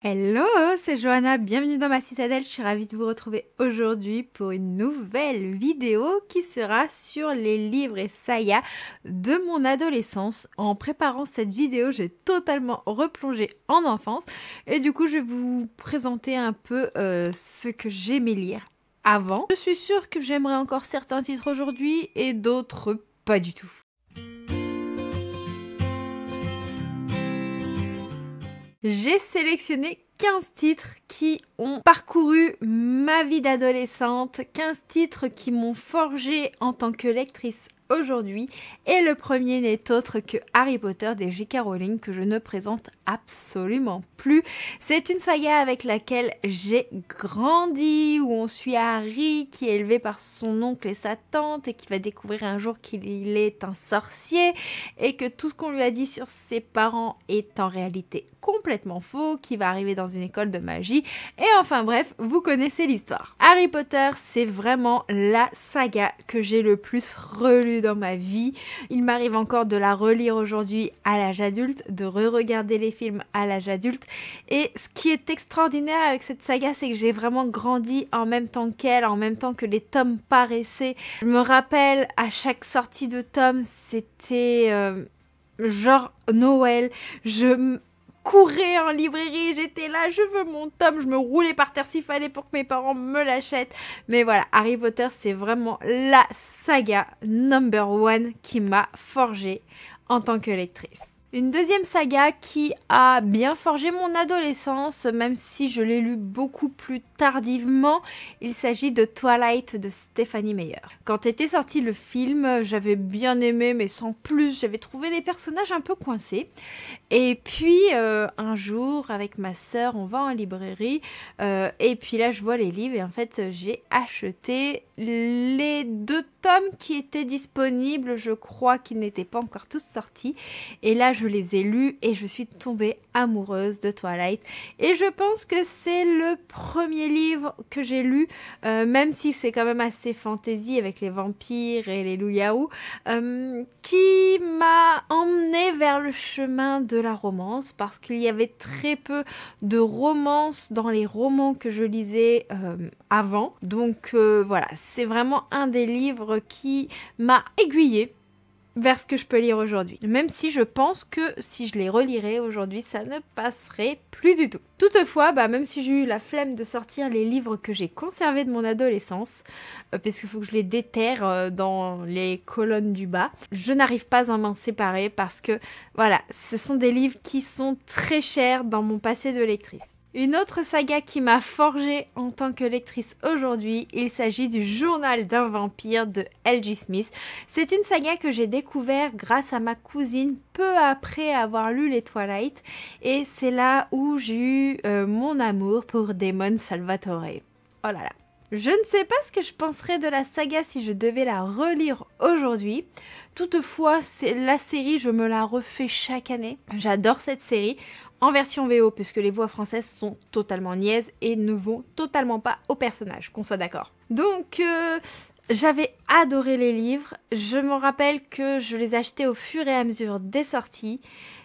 Hello, c'est Johanna, bienvenue dans ma citadelle, je suis ravie de vous retrouver aujourd'hui pour une nouvelle vidéo qui sera sur les livres et sagas de mon adolescence. En préparant cette vidéo, j'ai totalement replongé en enfance et du coup je vais vous présenter un peu ce que j'aimais lire avant. Je suis sûre que j'aimerais encore certains titres aujourd'hui et d'autres pas du tout. J'ai sélectionné 15 titres qui ont parcouru ma vie d'adolescente, 15 titres qui m'ont forgée en tant que lectrice aujourd'hui. Et le premier n'est autre que Harry Potter de J.K. Rowling, que je ne présente absolument plus. C'est une saga avec laquelle j'ai grandi, où on suit Harry qui est élevé par son oncle et sa tante et qui va découvrir un jour qu'il est un sorcier et que tout ce qu'on lui a dit sur ses parents est en réalité complètement faux, qui va arriver dans une école de magie et enfin bref, vous connaissez l'histoire. Harry Potter, c'est vraiment la saga que j'ai le plus relue dans ma vie. Il m'arrive encore de la relire aujourd'hui à l'âge adulte, de re-regarder les films à l'âge adulte et ce qui est extraordinaire avec cette saga, c'est que j'ai vraiment grandi en même temps qu'elle, en même temps que les tomes paraissaient. Je me rappelle à chaque sortie de tome, c'était genre Noël, je courais en librairie, j'étais là, je veux mon tome, je me roulais par terre s'il fallait pour que mes parents me l'achètent. Mais voilà, Harry Potter, c'est vraiment la saga number one qui m'a forgée en tant que lectrice. Une deuxième saga qui a bien forgé mon adolescence, même si je l'ai lu beaucoup plus tardivement, il s'agit de Twilight de Stephenie Meyer. Quand était sorti le film, j'avais bien aimé, mais sans plus, j'avais trouvé les personnages un peu coincés. Et puis un jour, avec ma sœur, on va en librairie, et puis là je vois les livres, et en fait j'ai acheté les 2 tomes qui étaient disponibles, je crois qu'ils n'étaient pas encore tous sortis, et là je les ai lus et je suis tombée amoureuse de Twilight et je pense que c'est le premier livre que j'ai lu, même si c'est quand même assez fantasy avec les vampires et les loups-garous, qui m'a emmenée vers le chemin de la romance parce qu'il y avait très peu de romance dans les romans que je lisais avant, donc voilà, c'est vraiment un des livres qui m'a aiguillée vers ce que je peux lire aujourd'hui. Même si je pense que si je les relirais aujourd'hui, ça ne passerait plus du tout. Toutefois, même si j'ai eu la flemme de sortir les livres que j'ai conservés de mon adolescence, parce qu'il faut que je les déterre dans les colonnes du bas, je n'arrive pas à m'en séparer parce que, voilà, ce sont des livres qui sont très chers dans mon passé de lectrice. Une autre saga qui m'a forgée en tant que lectrice aujourd'hui, il s'agit du Journal d'un vampire de L.J. Smith. C'est une saga que j'ai découvert grâce à ma cousine peu après avoir lu les Twilight et c'est là où j'ai eu mon amour pour Damon Salvatore. Oh là là. Je ne sais pas ce que je penserais de la saga si je devais la relire aujourd'hui. Toutefois, la série, je me la refais chaque année. J'adore cette série en version VO puisque les voix françaises sont totalement niaises et ne vont totalement pas au personnage, qu'on soit d'accord. Donc, j'avais adoré les livres. Je me rappelle que je les achetais au fur et à mesure des sorties.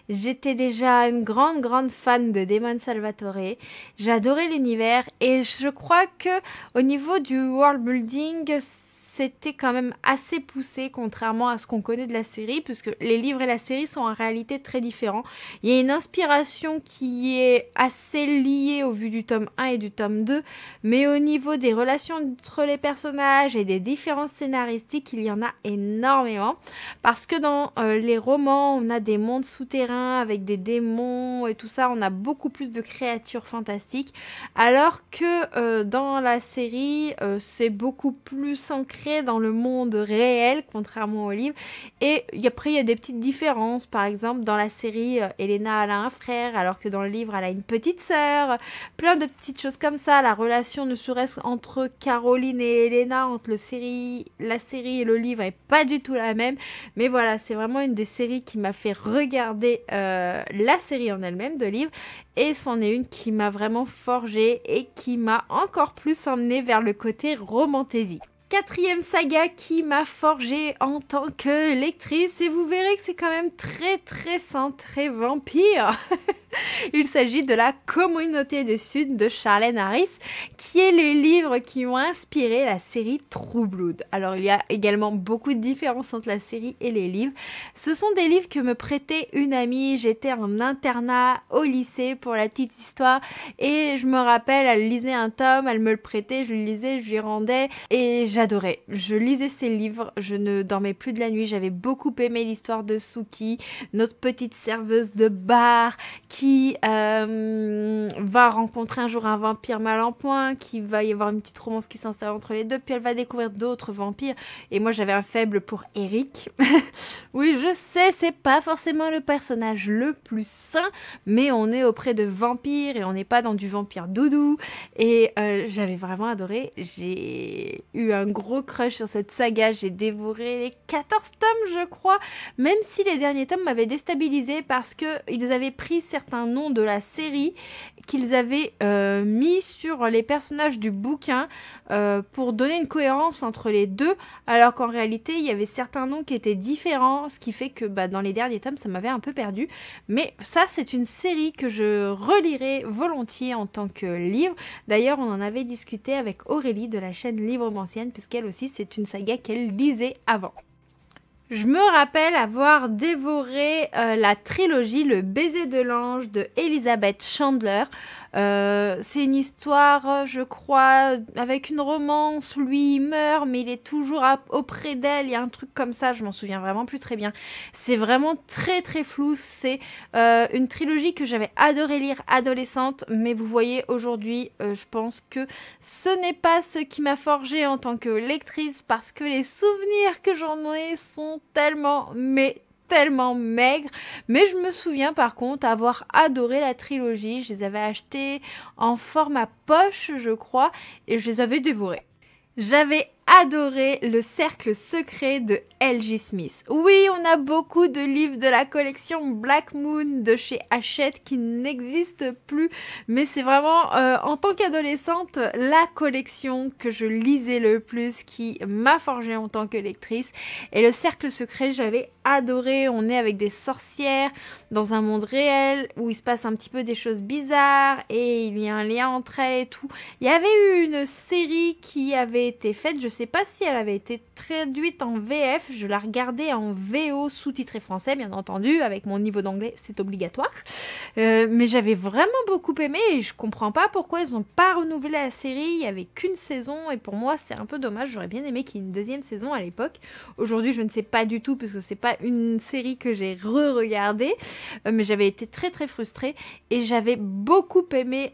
J'étais déjà une grande fan de Damon Salvatore. J'adorais l'univers et je crois que au niveau du world building, c'était quand même assez poussé contrairement à ce qu'on connaît de la série puisque les livres et la série sont en réalité très différents. Il y a une inspiration qui est assez liée au vu du tome 1 et du tome 2, mais au niveau des relations entre les personnages et des différences scénaristiques, il y en a énormément parce que dans les romans, on a des mondes souterrains avec des démons et tout ça, on a beaucoup plus de créatures fantastiques alors que dans la série, c'est beaucoup plus ancré dans le monde réel contrairement au livre et après il y a des petites différences. Par exemple dans la série Elena elle a un frère alors que dans le livre elle a une petite sœur, plein de petites choses comme ça. La relation ne serait-ce entre Caroline et Elena entre la série et le livre est pas du tout la même, mais voilà, c'est vraiment une des séries qui m'a fait regarder la série en elle-même de livre et c'en est une qui m'a vraiment forgée et qui m'a encore plus emmenée vers le côté romantasy. Quatrième saga qui m'a forgée en tant que lectrice et vous verrez que c'est quand même très centré vampire. Il s'agit de La Communauté du Sud de Charlène Harris, qui est les livres qui ont inspiré la série True Blood. Alors il y a également beaucoup de différences entre la série et les livres. Ce sont des livres que me prêtait une amie. J'étais en internat au lycée pour la petite histoire et je me rappelle, elle lisait un tome, elle me le prêtait, je le lisais, je lui rendais et j'adorais. Je lisais ces livres, je ne dormais plus de la nuit, j'avais beaucoup aimé l'histoire de Suki, notre petite serveuse de bar qui va rencontrer un jour un vampire mal en point, qui va y avoir une petite romance qui s'installe entre les deux, puis elle va découvrir d'autres vampires. Et moi, j'avais un faible pour Eric. Oui, je sais, c'est pas forcément le personnage le plus sain, mais on est auprès de vampires et on n'est pas dans du vampire doudou. Et j'avais vraiment adoré. J'ai eu un gros crush sur cette saga. J'ai dévoré les 14 tomes, je crois, même si les derniers tomes m'avaient déstabilisée parce qu'ils avaient pris certains noms de la série qu'ils avaient mis sur les personnages du bouquin pour donner une cohérence entre les deux, alors qu'en réalité il y avait certains noms qui étaient différents, ce qui fait que dans les derniers tomes ça m'avait un peu perdu. Mais ça, c'est une série que je relirai volontiers en tant que livre. D'ailleurs, on en avait discuté avec Aurélie de la chaîne Libromancienne, puisqu'elle aussi c'est une saga qu'elle lisait avant. Je me rappelle avoir dévoré la trilogie Le baiser de l'ange de Elizabeth Chandler. C'est une histoire, je crois, avec une romance. Lui, il meurt, mais il est toujours auprès d'elle. Il y a un truc comme ça, je m'en souviens vraiment plus très bien. C'est vraiment très très flou. C'est une trilogie que j'avais adoré lire adolescente, mais vous voyez, aujourd'hui, je pense que ce n'est pas ce qui m'a forgée en tant que lectrice, parce que les souvenirs que j'en ai sont tellement maigres, mais je me souviens par contre avoir adoré la trilogie. Je les avais achetés en format poche, je crois, et je les avais dévorés. J'avais adoré Le Cercle Secret de L.J. Smith. Oui, on a beaucoup de livres de la collection Black Moon de chez Hachette qui n'existent plus, mais c'est vraiment, en tant qu'adolescente, la collection que je lisais le plus, qui m'a forgée en tant que lectrice. Et Le Cercle Secret, j'avais adoré. On est avec des sorcières dans un monde réel où il se passe un petit peu des choses bizarres et il y a un lien entre elles et tout. Il y avait eu une série qui avait été faite, je sais pas si elle avait été traduite en VF, je la regardais en VO sous-titré français, bien entendu, avec mon niveau d'anglais, c'est obligatoire. Mais j'avais vraiment beaucoup aimé et je comprends pas pourquoi ils ont pas renouvelé la série. Il y avait qu'une saison et pour moi c'est un peu dommage. J'aurais bien aimé qu'il y ait une deuxième saison à l'époque. Aujourd'hui, je ne sais pas du tout parce que c'est pas une série que j'ai re-regardée, mais j'avais été très très frustrée et j'avais beaucoup aimé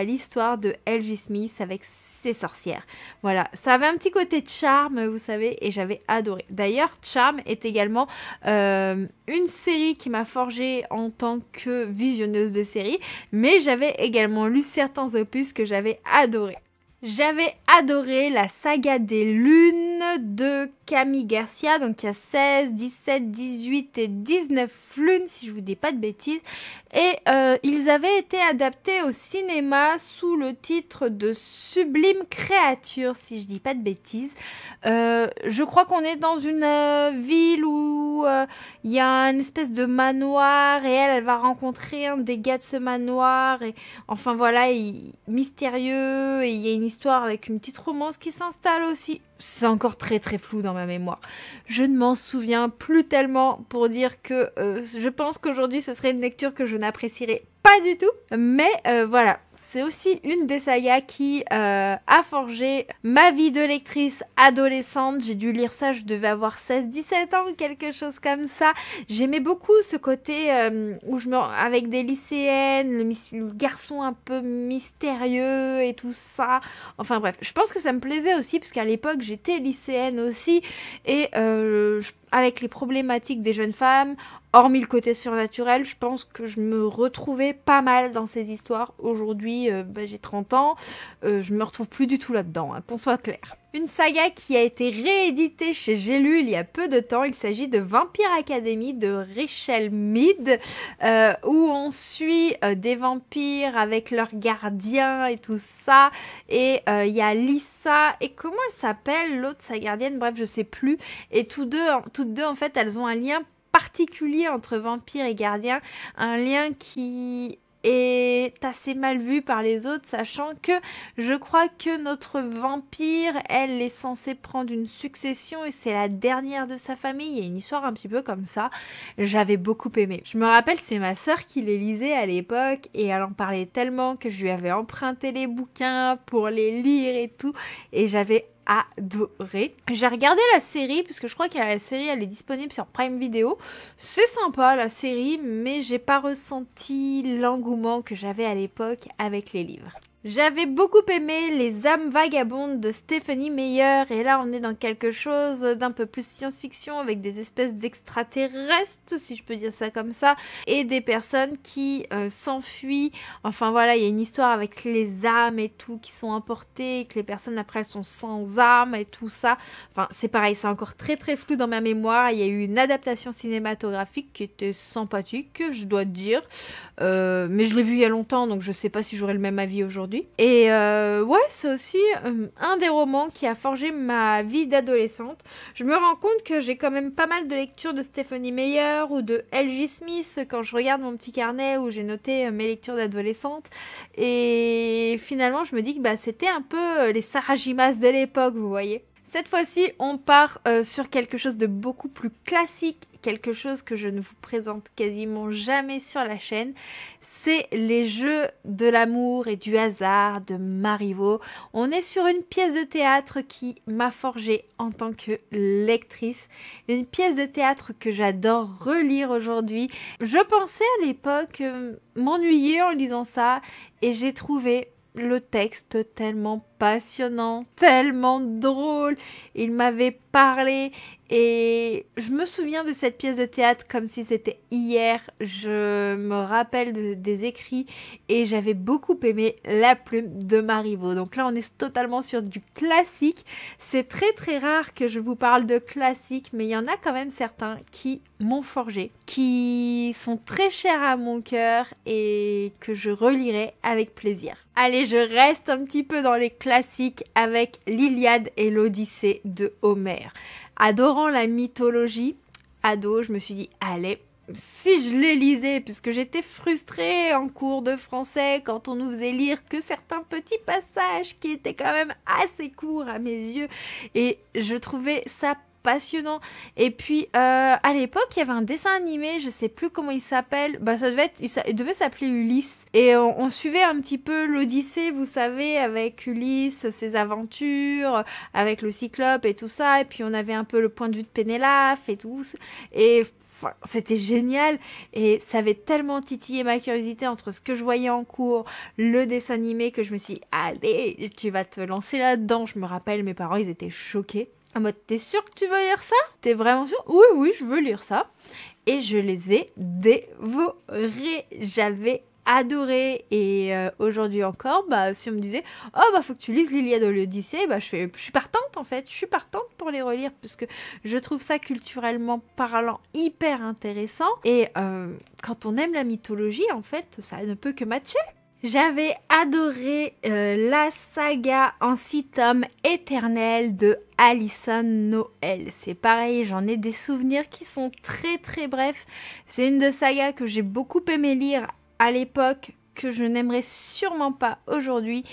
l'histoire de L.J. Smith avec ses sorcières. Voilà, ça avait un petit côté de charme, vous savez, et j'avais adoré. D'ailleurs, Charme est également une série qui m'a forgée en tant que visionneuse de séries, mais j'avais également lu certains opus que j'avais adorés. J'avais adoré la saga des lunes de Camille Garcia, donc il y a 16, 17, 18 et 19 lunes, si je vous dis pas de bêtises. Et ils avaient été adaptés au cinéma sous le titre de Sublime Créature, si je dis pas de bêtises. Je crois qu'on est dans une ville où il y a une espèce de manoir et elle va rencontrer un des gars de ce manoir. Et enfin voilà, mystérieux, et il y a une histoire avec une petite romance qui s'installe aussi. C'est encore très très flou dans ma mémoire. Je ne m'en souviens plus tellement pour dire que je pense qu'aujourd'hui ce serait une lecture que je n'apprécierais pas du tout. Mais voilà, c'est aussi une des sagas qui a forgé ma vie de lectrice adolescente. J'ai dû lire ça, je devais avoir 16-17 ans, quelque chose comme ça. J'aimais beaucoup ce côté où avec des lycéennes, le garçon un peu mystérieux et tout ça. Enfin bref, je pense que ça me plaisait aussi parce qu'à l'époque j'étais lycéenne aussi et avec les problématiques des jeunes femmes, hormis le côté surnaturel, je pense que je me retrouvais pas mal dans ces histoires. Aujourd'hui, j'ai 30 ans, je me retrouve plus du tout là-dedans, qu'on soit clair. Une saga qui a été rééditée chez J'ai lu il y a peu de temps, il s'agit de Vampire Academy de Rachel Mead, où on suit des vampires avec leurs gardiens et tout ça, et il y a Lisa, et comment elle s'appelle l'autre, sa gardienne, bref je sais plus, et toutes deux en fait elles ont un lien particulier entre vampire et gardien, un lien qui est assez mal vu par les autres, sachant que je crois que notre vampire, elle est censée prendre une succession et c'est la dernière de sa famille. Il y a une histoire un petit peu comme ça. J'avais beaucoup aimé. Je me rappelle, c'est ma sœur qui les lisait à l'époque et elle en parlait tellement que je lui avais emprunté les bouquins pour les lire et tout, et j'avais adoré. J'ai regardé la série puisque je crois que la série elle est disponible sur Prime Video. C'est sympa la série, mais j'ai pas ressenti l'engouement que j'avais à l'époque avec les livres. J'avais beaucoup aimé Les âmes vagabondes de Stephenie Meyer et là on est dans quelque chose d'un peu plus science-fiction avec des espèces d'extraterrestres, si je peux dire ça comme ça, et des personnes qui s'enfuient. Enfin voilà, il y a une histoire avec les âmes et tout qui sont emportées et que les personnes après sont sans âme et tout ça. Enfin c'est pareil, c'est encore très très flou dans ma mémoire. Il y a eu une adaptation cinématographique qui était sympathique, je dois dire, mais je l'ai vue il y a longtemps donc je sais pas si j'aurai le même avis aujourd'hui. Et ouais, c'est aussi un des romans qui a forgé ma vie d'adolescente. Je me rends compte que j'ai quand même pas mal de lectures de Stephenie Meyer ou de L.J. Smith quand je regarde mon petit carnet où j'ai noté mes lectures d'adolescente. Et finalement, je me dis que bah, c'était un peu les Sarah J. Maas de l'époque, vous voyez. Cette fois-ci, on part sur quelque chose de beaucoup plus classique, quelque chose que je ne vous présente quasiment jamais sur la chaîne. C'est Les Jeux de l'amour et du hasard de Marivaux. On est sur une pièce de théâtre qui m'a forgée en tant que lectrice. Une pièce de théâtre que j'adore relire aujourd'hui. Je pensais à l'époque m'ennuyer en lisant ça et j'ai trouvé le texte tellement passionnant, tellement drôle. Il m'avait parlé et je me souviens de cette pièce de théâtre comme si c'était hier. Je me rappelle des écrits et j'avais beaucoup aimé La Plume de Marivaux. Donc là on est totalement sur du classique. C'est très très rare que je vous parle de classique, mais il y en a quand même certains qui m'ont forgé, qui sont très chers à mon cœur et que je relirai avec plaisir. Allez, je reste un petit peu dans les classiques avec l'Iliade et l'Odyssée de Homère. Adorant la mythologie, ado, je me suis dit, allez, si je les lisais, puisque j'étais frustrée en cours de français quand on nous faisait lire que certains petits passages qui étaient quand même assez courts à mes yeux, et je trouvais ça passionnant. Et puis à l'époque il y avait un dessin animé, je sais plus comment il s'appelle, bah ça devait être, il devait s'appeler Ulysse, et on suivait un petit peu l'Odyssée, vous savez, avec Ulysse, ses aventures avec le Cyclope et tout ça, et puis on avait un peu le point de vue de Pénélope et tout, et enfin, c'était génial et ça avait tellement titillé ma curiosité entre ce que je voyais en cours, le dessin animé, que je me suis dit, allez, tu vas te lancer là-dedans. Je me rappelle, mes parents, ils étaient choqués. En mode, t'es sûre que tu veux lire ça? T'es vraiment sûre? Oui, oui, je veux lire ça. Et je les ai dévorés. J'avais adoré. Et aujourd'hui encore, bah, si on me disait, oh, bah, faut que tu lises l'Iliade ou l'Odyssée, bah, je suis partante, en fait. Je suis partante pour les relire, parce que je trouve ça culturellement parlant hyper intéressant. Et quand on aime la mythologie, en fait, ça ne peut que matcher. J'avais adoré la saga en 6 tomes éternelle de Alison Noël. C'est pareil, j'en ai des souvenirs qui sont très très brefs. C'est une des sagas que j'ai beaucoup aimé lire à l'époque, que je n'aimerais sûrement pas aujourd'hui,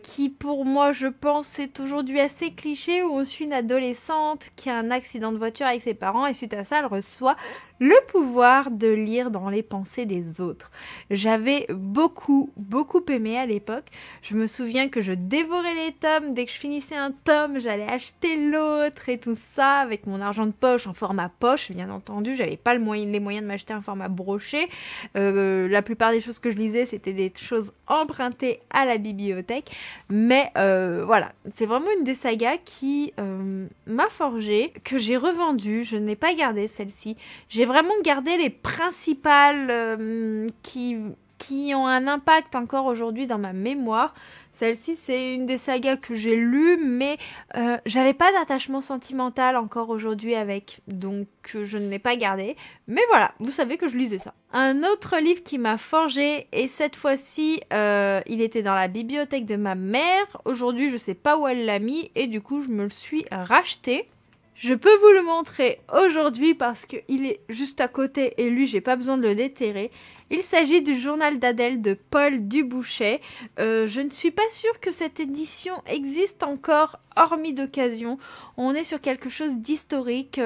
qui pour moi je pense est aujourd'hui assez cliché, où on suit une adolescente qui a un accident de voiture avec ses parents et suite à ça elle reçoit le pouvoir de lire dans les pensées des autres. J'avais beaucoup aimé à l'époque. Je me souviens que je dévorais les tomes. Dès que je finissais un tome, j'allais acheter l'autre et tout ça avec mon argent de poche en format poche, bien entendu. J'avais pas les moyens de m'acheter un format broché. La plupart des choses que je lisais, c'était des choses empruntées à la bibliothèque. Mais voilà, c'est vraiment une des sagas qui m'a forgée, que j'ai revendue. Je n'ai pas gardé celle-ci. J'ai vraiment gardé les principales qui ont un impact encore aujourd'hui dans ma mémoire. Celle-ci, c'est une des sagas que j'ai lues, mais j'avais pas d'attachement sentimental encore aujourd'hui avec, donc je ne l'ai pas gardé. Mais voilà, vous savez que je lisais ça. Un autre livre qui m'a forgé, et cette fois-ci, il était dans la bibliothèque de ma mère. Aujourd'hui, je sais pas où elle l'a mis, et du coup, je me le suis racheté. Je peux vous le montrer aujourd'hui parce qu'il est juste à côté et lui, j'ai pas besoin de le déterrer. Il s'agit du journal d'Adèle de Paul Dubouchet. Je ne suis pas sûre que cette édition existe encore, hormis d'occasion. On est sur quelque chose d'historique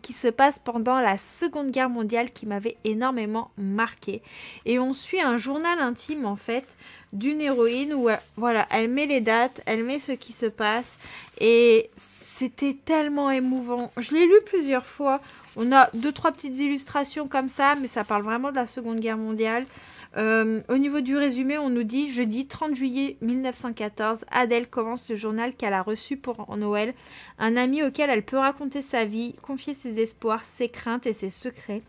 qui se passe pendant la Seconde Guerre mondiale qui m'avait énormément marqué. Et on suit un journal intime en fait d'une héroïne où voilà, elle met les dates, elle met ce qui se passe et c'était tellement émouvant. Je l'ai lu plusieurs fois. On a 2-3 petites illustrations comme ça, mais ça parle vraiment de la Seconde Guerre mondiale. Au niveau du résumé, on nous dit jeudi 30 juillet 1914, Adèle commence le journal qu'elle a reçu pour Noël. Un ami auquel elle peut raconter sa vie, confier ses espoirs, ses craintes et ses secrets.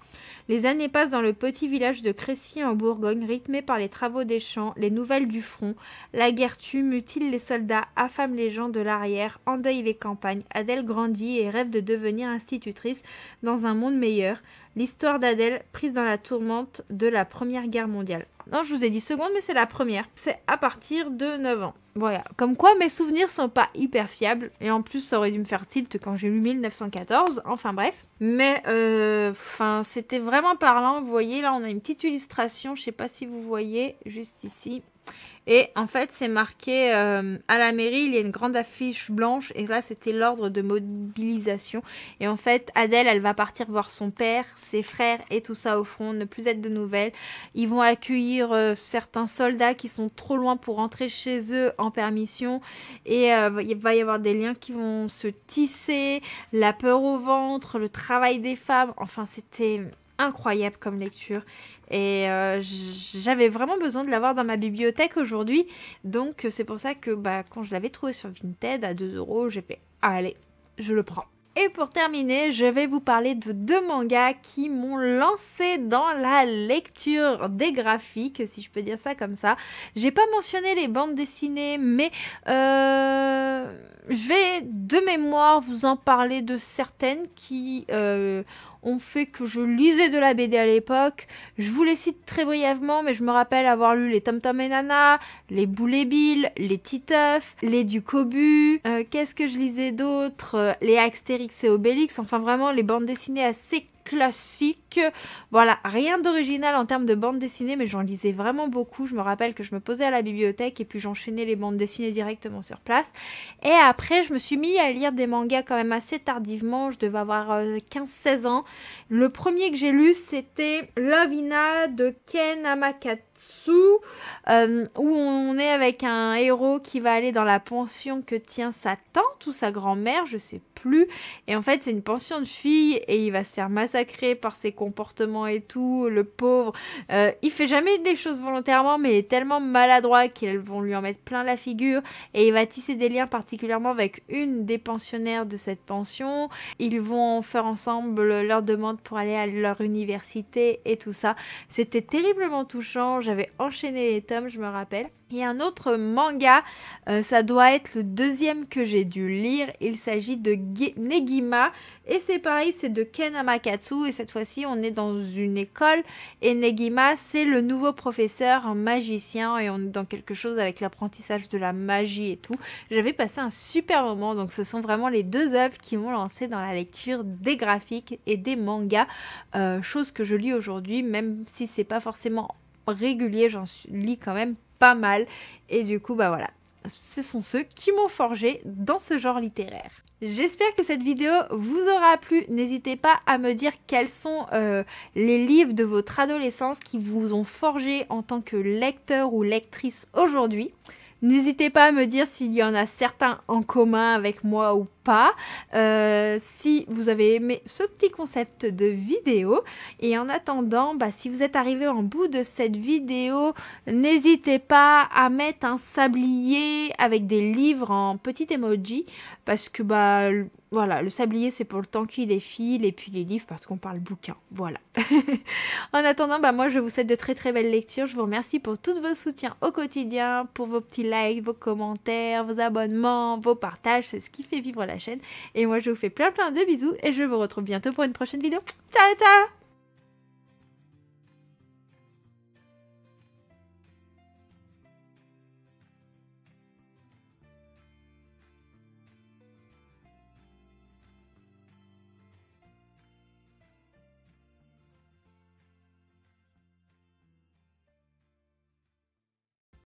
Les années passent dans le petit village de Crécy en Bourgogne, rythmé par les travaux des champs, les nouvelles du front. La guerre tue, mutile les soldats, affame les gens de l'arrière, endeuille les campagnes. Adèle grandit et rêve de devenir institutrice dans un monde meilleur. L'histoire d'Adèle prise dans la tourmente de la Première Guerre mondiale. Non, je vous ai dit seconde, mais c'est la première. C'est à partir de 9 ans. Voilà, comme quoi mes souvenirs sont pas hyper fiables. Et en plus, ça aurait dû me faire tilt quand j'ai lu 1914. Enfin bref. Mais, c'était vraiment parlant. Vous voyez, là, on a une petite illustration. Je sais pas si vous voyez, juste ici. Et en fait, c'est marqué à la mairie, il y a une grande affiche blanche. Et là, c'était l'ordre de mobilisation. Et en fait, Adèle, elle va partir voir son père, ses frères et tout ça au front, ne plus être de nouvelles. Ils vont accueillir certains soldats qui sont trop loin pour rentrer chez eux en permission. Et il va y avoir des liens qui vont se tisser, la peur au ventre, le travail des femmes. Enfin, c'était incroyable comme lecture et j'avais vraiment besoin de l'avoir dans ma bibliothèque aujourd'hui, donc c'est pour ça que quand je l'avais trouvé sur Vinted à 2 €, j'ai fait allez, je le prends. Et pour terminer, je vais vous parler de 2 mangas qui m'ont lancé dans la lecture des graphiques, si je peux dire ça comme ça. J'ai pas mentionné les bandes dessinées, mais je vais de mémoire vous en parler de certaines qui ont fait que je lisais de la BD à l'époque. Je vous les cite très brièvement, mais je me rappelle avoir lu les Tom Tom et Nana, les Boule et Bill, les Titeuf, les Ducobu. Qu'est-ce que je lisais d'autre? Les Astérix et Obélix. Enfin vraiment les bandes dessinées assez classique. Voilà, rien d'original en termes de bande dessinée, mais j'en lisais vraiment beaucoup. Je me rappelle que je me posais à la bibliothèque et puis j'enchaînais les bandes dessinées directement sur place. Et après, je me suis mis à lire des mangas quand même assez tardivement. Je devais avoir 15-16 ans. Le premier que j'ai lu, c'était Love Hina de Ken Amakatsu. Où on est avec un héros qui va aller dans la pension que tient sa tante ou sa grand-mère, je sais plus. Et en fait, c'est une pension de filles et il va se faire massacrer par ses comportements et tout, le pauvre. Il fait jamais les choses volontairement, mais il est tellement maladroit qu'elles vont lui en mettre plein la figure. Et il va tisser des liens particulièrement avec une des pensionnaires de cette pension. Ils vont faire ensemble leur demande pour aller à leur université et tout ça. C'était terriblement touchant. J'avais enchaîné les tomes, je me rappelle. Il y a un autre manga, ça doit être le deuxième que j'ai dû lire. Il s'agit de Negima et c'est pareil, c'est de Ken Amakatsu et cette fois-ci on est dans une école et Negima c'est le nouveau professeur magicien et on est dans quelque chose avec l'apprentissage de la magie et tout. J'avais passé un super moment, donc ce sont vraiment les 2 œuvres qui m'ont lancé dans la lecture des graphiques et des mangas, chose que je lis aujourd'hui, même si c'est pas forcément régulier, j'en lis quand même pas mal et du coup voilà, ce sont ceux qui m'ont forgé dans ce genre littéraire. J'espère que cette vidéo vous aura plu. N'hésitez pas à me dire quels sont les livres de votre adolescence qui vous ont forgé en tant que lecteur ou lectrice aujourd'hui. N'hésitez pas à me dire s'il y en a certains en commun avec moi ou pas, si vous avez aimé ce petit concept de vidéo. Et en attendant, si vous êtes arrivé en bout de cette vidéo, n'hésitez pas à mettre un sablier avec des livres en petit emoji, parce que voilà, le sablier c'est pour le temps qui défile et puis les livres parce qu'on parle bouquin, voilà. En attendant, moi je vous souhaite de très très belles lectures. Je vous remercie pour tous vos soutiens au quotidien, pour vos petits likes, vos commentaires, vos abonnements, vos partages, c'est ce qui fait vivre la chaîne. Et moi je vous fais plein de bisous et je vous retrouve bientôt pour une prochaine vidéo. Ciao ciao!